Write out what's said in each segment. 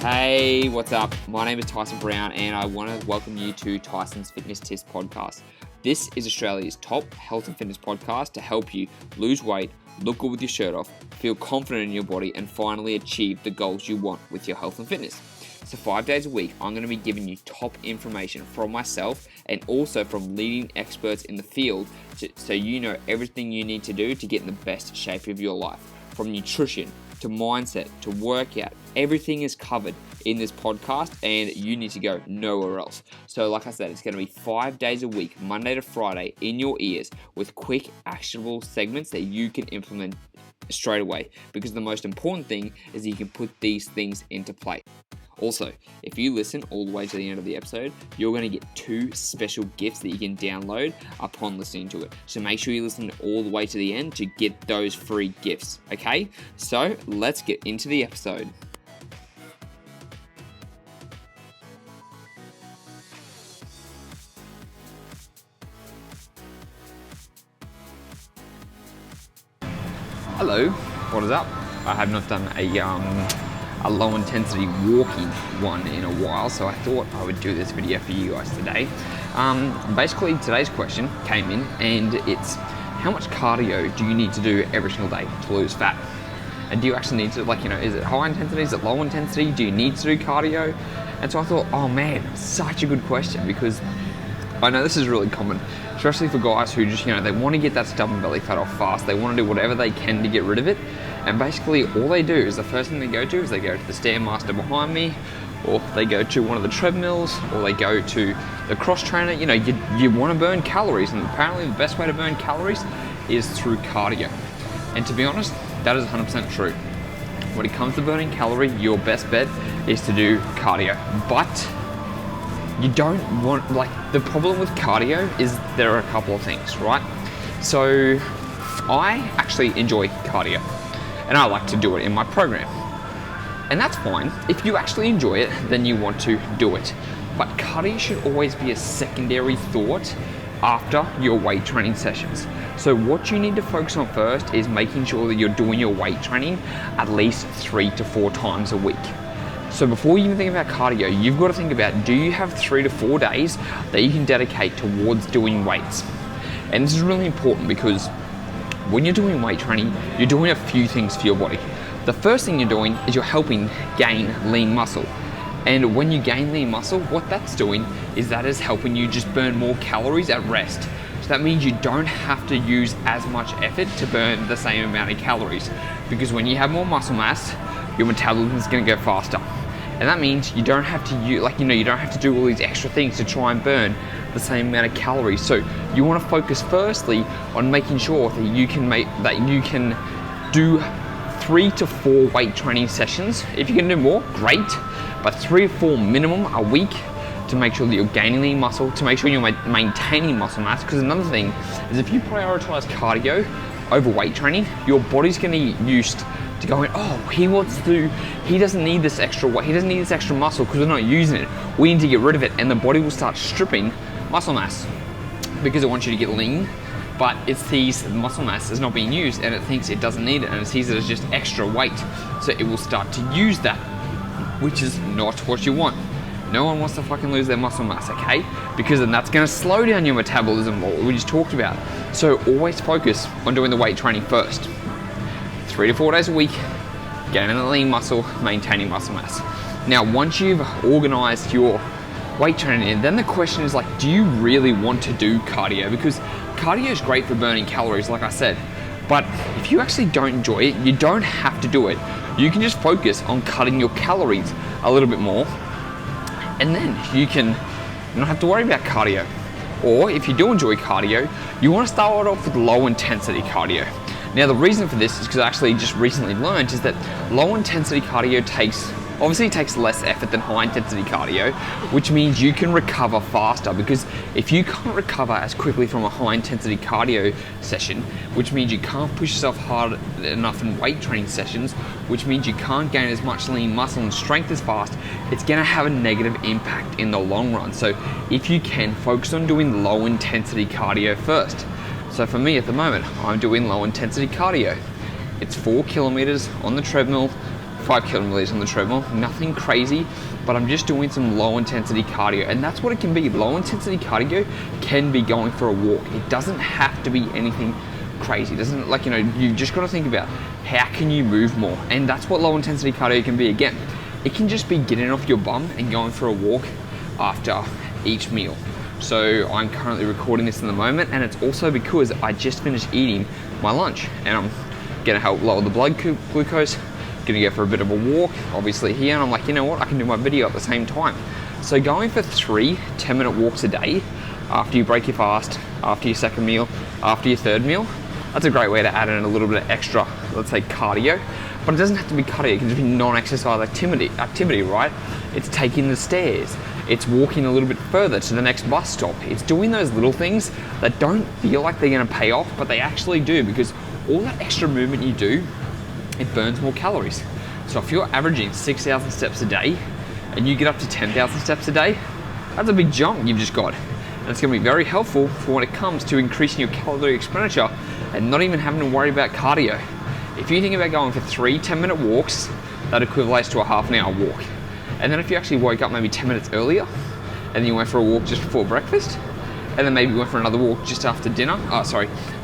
Hey, what's up? My name is Tyson Brown and I want to welcome you to Tyson's Fitness Tips podcast. This is Australia's top health and fitness podcast to help you lose weight, look good with your shirt off, feel confident in your body, and finally achieve the goals you want with your health and fitness. So 5 days a week, I'm going to be giving you top information from myself and also from leading experts in the field so you know everything you need to do to get in the best shape of your life. From nutrition to mindset to workout, everything is covered in this podcast and you need to go nowhere else. So like I said, it's going to be 5 days a week, Monday to Friday, in your ears with quick actionable segments that you can implement straight away, because the most important thing is that you can put these things into play. Also, if you listen all the way to the end of the episode, you're going to get 2 special gifts that you can download upon listening to it. So make sure you listen all the way to the end to get those free gifts, okay? So let's get into the episode. Hello, what is up? I have not done a low intensity walking one in a while, so I thought I would do this video for you guys today. Basically today's question came in and it's, how much cardio do you need to do every single day to lose fat? And do you actually need to, is it high intensity, is it low intensity? Do you need to do cardio? And so I thought, oh man, such a good question, because I know this is really common, especially for guys who just, they want to get that stubborn belly fat off fast. They want to do whatever they can to get rid of it. And basically all they do is, the first thing they go to is they go to the Stairmaster behind me, or they go to one of the treadmills, or they go to the cross trainer. You want to burn calories, and apparently the best way to burn calories is through cardio. And to be honest, that is 100% true. When it comes to burning calorie, your best bet is to do cardio. But you don't want, the problem with cardio is there are a couple of things, right? So I actually enjoy cardio, and I like to do it in my program. And that's fine. If you actually enjoy it, then you want to do it. But cardio should always be a secondary thought after your weight training sessions. So what you need to focus on first is making sure that you're doing your weight training at least 3 to 4 times a week. So before you even think about cardio, you've got to think about, do you have 3 to 4 days that you can dedicate towards doing weights? And this is really important because when you're doing weight training, you're doing a few things for your body. The first thing you're doing is you're helping gain lean muscle. And when you gain lean muscle, what that's doing is that is helping you just burn more calories at rest. So that means you don't have to use as much effort to burn the same amount of calories. Because when you have more muscle mass, your metabolism is going to go faster. And that means you don't have to you don't have to do all these extra things to try and burn the same amount of calories. So you want to focus firstly on making sure that you can do 3 to 4 weight training sessions. If you can do more, great, but 3 or 4 minimum a week to make sure that you're gaining lean muscle, to make sure you're maintaining muscle mass. Because another thing is, if you prioritize cardio over weight training, your body's going to get used to going, he doesn't need this extra weight, he doesn't need this extra muscle because we're not using it. We need to get rid of it, and the body will start stripping muscle mass because it wants you to get lean, but it sees the muscle mass is not being used and it thinks it doesn't need it, and it sees it as just extra weight. So it will start to use that, which is not what you want. No one wants to fucking lose their muscle mass, okay? Because then that's going to slow down your metabolism, what we just talked about. So always focus on doing the weight training first. 3 to 4 days a week, gaining the lean muscle, maintaining muscle mass. Now, once you've organized your weight training, then the question is do you really want to do cardio? Because cardio is great for burning calories, like I said, but if you actually don't enjoy it, you don't have to do it. You can just focus on cutting your calories a little bit more, and then you don't have to worry about cardio. Or if you do enjoy cardio, you want to start off with low intensity cardio. Now the reason for this is because I actually just recently learned is that low intensity cardio takes less effort than high intensity cardio, which means you can recover faster. Because if you can't recover as quickly from a high intensity cardio session, which means you can't push yourself hard enough in weight training sessions, which means you can't gain as much lean muscle and strength as fast, it's going to have a negative impact in the long run. So if you can, focus on doing low intensity cardio first. So for me at the moment, I'm doing low intensity cardio. It's 4 kilometers on the treadmill, 5 kilomillis on the treadmill, nothing crazy, but I'm just doing some low intensity cardio, and that's what it can be. Low intensity cardio can be going for a walk. It doesn't have to be anything crazy. It doesn't, like, you know, you just got to think about how can you move more, and that's what low intensity cardio can be. Again, it can just be getting off your bum and going for a walk after each meal. So I'm currently recording this in the moment, and it's also because I just finished eating my lunch, and I'm gonna help lower the blood glucose, gonna go for a bit of a walk, obviously here, and I'm like, you know what, I can do my video at the same time. So going for 3 10-minute walks a day after you break your fast, after your second meal, after your third meal, that's a great way to add in a little bit of extra, let's say, cardio. But it doesn't have to be cardio, it can just be non-exercise activity, right? It's taking the stairs, it's walking a little bit further to the next bus stop. It's doing those little things that don't feel like they're gonna pay off, but they actually do, because all that extra movement you do, it burns more calories. So if you're averaging 6,000 steps a day and you get up to 10,000 steps a day, that's a big jump you've just got. And it's gonna be very helpful for when it comes to increasing your calorie expenditure and not even having to worry about cardio. If you think about going for 3 10-minute walks, that equates to a half an hour walk. And then if you actually woke up maybe 10 minutes earlier, and then you went for a walk just before breakfast, and then maybe went for another walk just after dinner,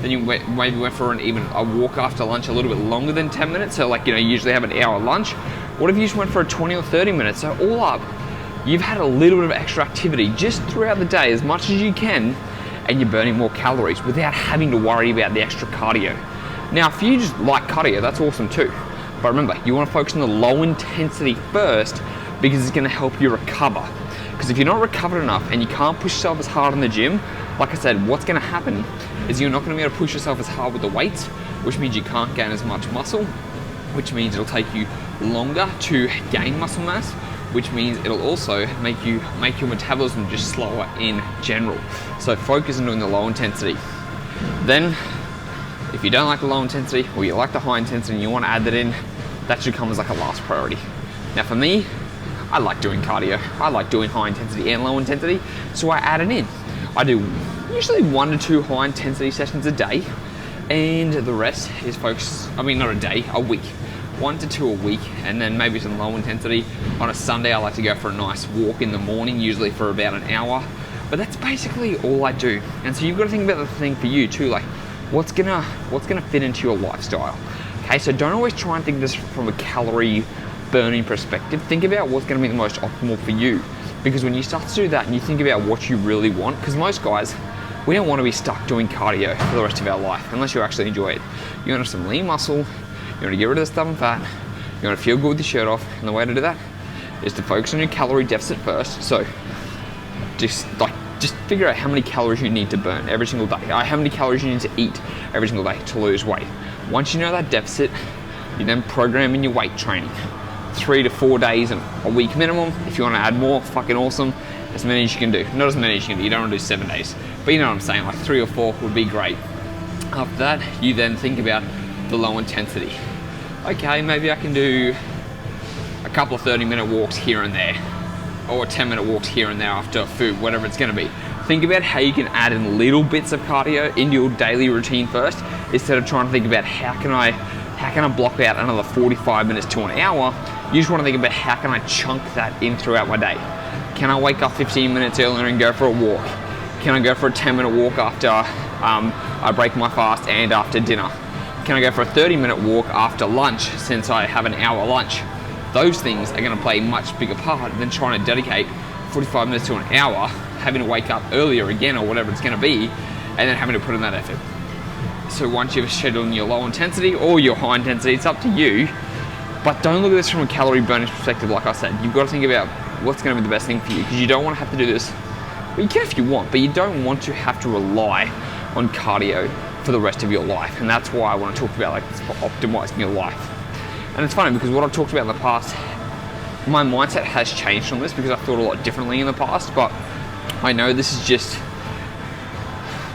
then you maybe went for even a walk after lunch a little bit longer than 10 minutes, so like, you know, you usually have an hour lunch. What if you just went for a 20 or 30 minutes? So all up, you've had a little bit of extra activity just throughout the day, as much as you can, and you're burning more calories without having to worry about the extra cardio. Now, if you just like cardio, that's awesome too. But remember, you want to focus on the low intensity first, because it's going to help you recover. Because if you're not recovered enough and you can't push yourself as hard in the gym, like I said, what's going to happen is you're not going to be able to push yourself as hard with the weights, which means you can't gain as much muscle, which means it'll take you longer to gain muscle mass, which means it'll also make your metabolism just slower in general. So focus on doing the low intensity. Then, if you don't like the low intensity, or you like the high intensity and you want to add that in, that should come as like a last priority. Now for me, I like doing cardio. I like doing high intensity and low intensity, so I add it in. I do usually 1 to 2 high intensity sessions a day, and the rest is focused, not a day, a week. 1 to 2 a week, and then maybe some low intensity. On a Sunday, I like to go for a nice walk in the morning, usually for about an hour. But that's basically all I do. And so you've got to think about the thing for you too, like what's gonna fit into your lifestyle. Okay, so don't always try and think of this from a calorie burning perspective. Think about what's going to be the most optimal for you, because when you start to do that and you think about what you really want, because most guys, we don't want to be stuck doing cardio for the rest of our life unless you actually enjoy it. You want to have some lean muscle, you want to get rid of the stubborn fat, you want to feel good with your shirt off, and the way to do that is to focus on your calorie deficit first. So just figure out how many calories you need to burn every single day, how many calories you need to eat every single day to lose weight. Once you know that deficit, you then program in your weight training. 3 to 4 days a week minimum. If you want to add more, fucking awesome. As many as you can do. Not as many as you can do. You don't want to do 7 days. But you know what I'm saying, like 3 or 4 would be great. After that, you then think about the low intensity. Okay, maybe I can do a couple of 30-minute walks here and there, or 10-minute walks here and there after food, whatever it's going to be. Think about how you can add in little bits of cardio into your daily routine first, instead of trying to think about how can I block out another 45 minutes to an hour. You just want to think about how can I chunk that in throughout my day. Can I wake up 15 minutes earlier and go for a walk? Can I go for a 10-minute walk after I break my fast and after dinner? Can I go for a 30-minute walk after lunch since I have an hour lunch? Those things are going to play a much bigger part than trying to dedicate 45 minutes to an hour, having to wake up earlier again or whatever it's going to be, and then having to put in that effort. So once you've scheduled your low intensity or your high intensity, it's up to you. But don't look at this from a calorie burning perspective. Like I said, you've got to think about what's going to be the best thing for you, because you don't want to have to do this. Well, you can if you want, but you don't want to have to rely on cardio for the rest of your life. And that's why I want to talk about like optimizing your life. And it's funny because what I've talked about in the past, my mindset has changed on this because I thought a lot differently in the past, but I know this is just,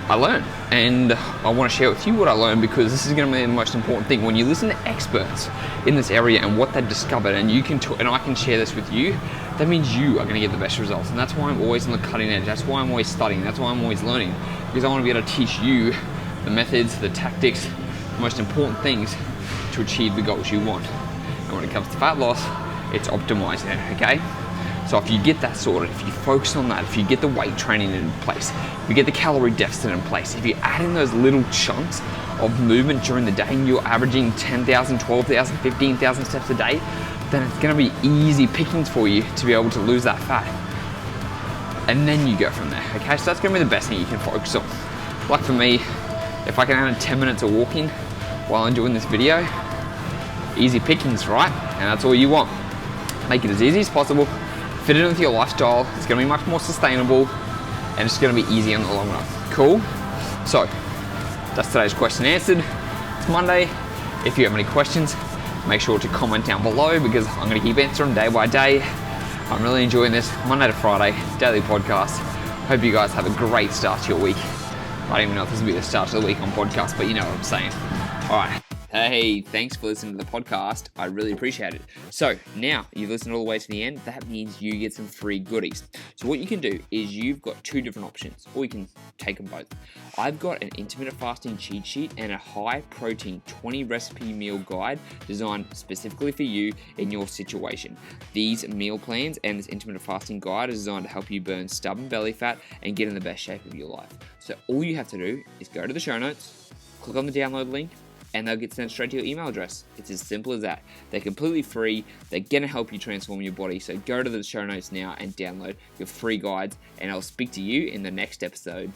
I learned. And I want to share with you what I learned, because this is going to be the most important thing. When you listen to experts in this area and what they've discovered, and I can share this with you, that means you are going to get the best results. And that's why I'm always on the cutting edge. That's why I'm always studying. That's why I'm always learning, because I want to be able to teach you the methods, the tactics, the most important things to achieve the goals you want. And And when it comes to fat loss, it's optimizing it, okay? So if you get that sorted, if you focus on that, if you get the weight training in place, if you get the calorie deficit in place, if you add in those little chunks of movement during the day and you're averaging 10,000, 12,000, 15,000 steps a day, then it's gonna be easy pickings for you to be able to lose that fat. And then you go from there, okay? So that's gonna be the best thing you can focus on. Like for me, if I can add in 10 minutes of walking while I'm doing this video, easy pickings, right? And that's all you want. Make it as easy as possible, fit it into your lifestyle. It's gonna be much more sustainable and it's gonna be easy in the long run. Cool? So, that's today's question answered. It's Monday. If you have any questions, make sure to comment down below because I'm gonna keep answering day by day. I'm really enjoying this Monday to Friday daily podcast. Hope you guys have a great start to your week. I don't even know if this will be the start of the week on podcast, but you know what I'm saying. All right. Hey, thanks for listening to the podcast. I really appreciate it. So now you've listened all the way to the end. That means you get some free goodies. So what you can do is you've got two different options, or you can take them both. I've got an intermittent fasting cheat sheet and a high protein 20 recipe meal guide designed specifically for you in your situation. These meal plans and this intermittent fasting guide is designed to help you burn stubborn belly fat and get in the best shape of your life. So all you have to do is go to the show notes, click on the download link, and they'll get sent straight to your email address. It's as simple as that. They're completely free. They're gonna help you transform your body. So go to the show notes now and download your free guides, and I'll speak to you in the next episode.